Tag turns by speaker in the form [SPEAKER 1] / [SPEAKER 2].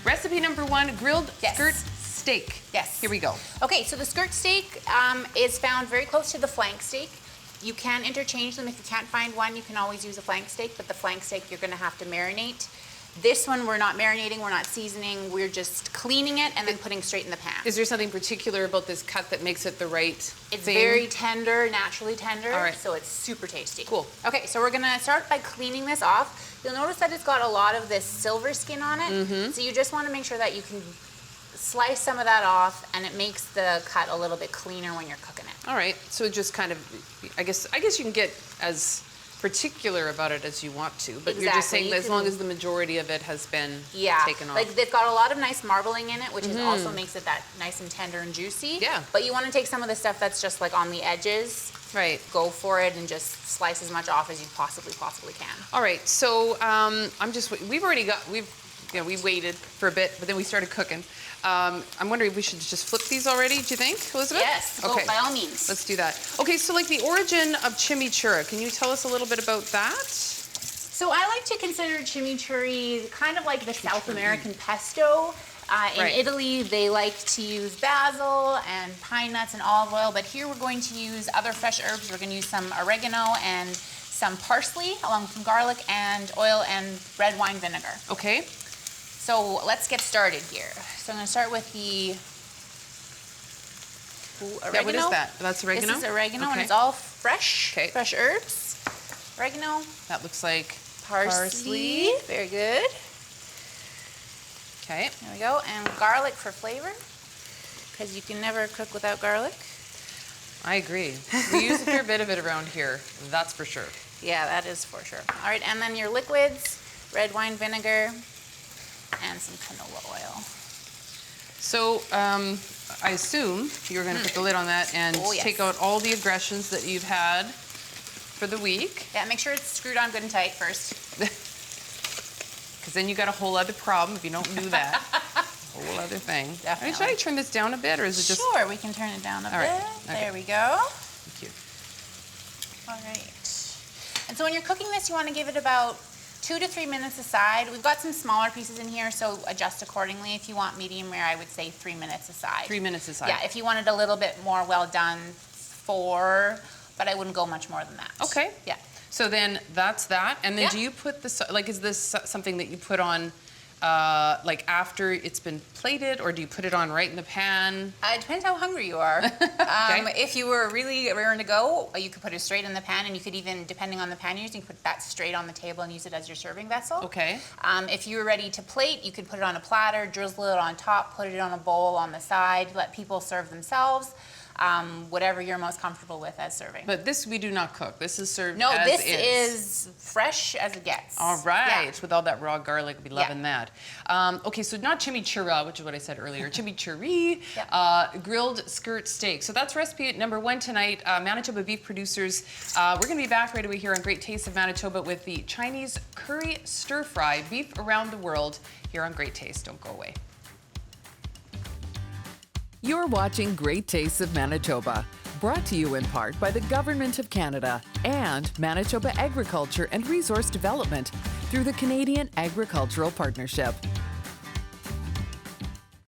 [SPEAKER 1] Recipe number 1, grilled
[SPEAKER 2] Yes.
[SPEAKER 1] skirt steak.
[SPEAKER 2] Yes.
[SPEAKER 1] Here we go.
[SPEAKER 2] Okay, so the skirt steak is found very close to the flank steak. You can interchange them. If you can't find one, you can always use a flank steak, but the flank steak you're gonna have to marinate. This one, we're not marinating, we're not seasoning, we're just cleaning it and then putting straight in the pan.
[SPEAKER 1] Is there something particular about this cut that makes it the right
[SPEAKER 2] It's
[SPEAKER 1] thing?
[SPEAKER 2] very tender, naturally tender,
[SPEAKER 1] All right.
[SPEAKER 2] so it's super tasty.
[SPEAKER 1] Cool.
[SPEAKER 2] Okay, so we're gonna start by cleaning this off. You'll notice that it's got a lot of this silver skin on it, so you just wanna make sure that you can slice some of that off, and it makes the cut a little bit cleaner when you're cooking it.
[SPEAKER 1] All right, so just kind of, I guess you can get as particular about it as you want to, but you're just saying that as long as the majority of it has been taken off.
[SPEAKER 2] Like they've got a lot of nice marbling in it, which is also makes it that nice and tender and juicy.
[SPEAKER 1] Yeah.
[SPEAKER 2] But you want to take some of the stuff that's just like on the edges.
[SPEAKER 1] Right.
[SPEAKER 2] Go for it and just slice as much off as you possibly can.
[SPEAKER 1] All right, so we waited for a bit, but then we started cooking. I'm wondering if we should just flip these already, do you think, Elizabeth?
[SPEAKER 2] Yes,
[SPEAKER 1] okay.
[SPEAKER 2] by all means.
[SPEAKER 1] Let's do that. Okay, so like the origin of chimichurri, can you tell us a little bit about that?
[SPEAKER 2] So I like to consider chimichurri kind of like the South American pesto. In Italy, they like to use basil and pine nuts and olive oil, but here we're going to use other fresh herbs. We're going to use some oregano and some parsley, along with some garlic and oil and red wine vinegar.
[SPEAKER 1] Okay.
[SPEAKER 2] So let's get started here. So I'm going to start with the oregano.
[SPEAKER 1] Yeah, what is that? That's oregano?
[SPEAKER 2] This is oregano,
[SPEAKER 1] okay.
[SPEAKER 2] and it's all fresh,
[SPEAKER 1] okay.
[SPEAKER 2] fresh herbs. Oregano.
[SPEAKER 1] That looks like
[SPEAKER 2] Parsley. Very good.
[SPEAKER 1] Okay.
[SPEAKER 2] There we go. And garlic for flavor, because you can never cook without garlic.
[SPEAKER 1] I agree. We use a fair bit of it around here, that's for sure.
[SPEAKER 2] Yeah, that is for sure. All right, and then your liquids, red wine vinegar, and some canola oil.
[SPEAKER 1] So I assume you're going to put the lid on that and take out all the aggressions that you've had for the week.
[SPEAKER 2] Yeah, make sure it's screwed on good and tight first.
[SPEAKER 1] Because then you got a whole other problem if you don't do that. Whole other thing.
[SPEAKER 2] Definitely.
[SPEAKER 1] Should I turn this down a bit, or is it just...
[SPEAKER 2] Sure, we can turn it down a bit.
[SPEAKER 1] Right. Okay.
[SPEAKER 2] There we go.
[SPEAKER 1] Thank you.
[SPEAKER 2] All right. And so when you're cooking this, you want to give it about 2 to 3 minutes aside. We've got some smaller pieces in here, so adjust accordingly. If you want medium rare, I would say 3 minutes aside.
[SPEAKER 1] 3 minutes aside.
[SPEAKER 2] Yeah, if you wanted a little bit more well done, 4, but I wouldn't go much more than that.
[SPEAKER 1] Okay.
[SPEAKER 2] Yeah.
[SPEAKER 1] So then that's that. And then do you put this, like, is this something that you put on, like, after it's been plated, or do you put it on right in the pan?
[SPEAKER 2] It depends how hungry you are. If you were really raring to go, you could put it straight in the pan, and you could even, depending on the pan you're using, put that straight on the table and use it as your serving vessel.
[SPEAKER 1] Okay.
[SPEAKER 2] If you were ready to plate, you could put it on a platter, drizzle it on top, put it on a bowl on the side, let people serve themselves. Whatever you're most comfortable with as serving.
[SPEAKER 1] But this we do not cook. This is served
[SPEAKER 2] No,
[SPEAKER 1] as
[SPEAKER 2] this is fresh as it gets.
[SPEAKER 1] All right,
[SPEAKER 2] Yeah.
[SPEAKER 1] with all that raw garlic, we loving that. Okay, so not chimichurri, which is what I said earlier. Chimichurri, grilled skirt steak. So that's recipe number 1 tonight. Manitoba Beef Producers. We're going to be back right away here on Great Taste of Manitoba with the Chinese curry stir fry, beef around the world, here on Great Taste. Don't go away.
[SPEAKER 3] You're watching Great Tastes of Manitoba, brought to you in part by the Government of Canada and Manitoba Agriculture and Resource Development through the Canadian Agricultural Partnership.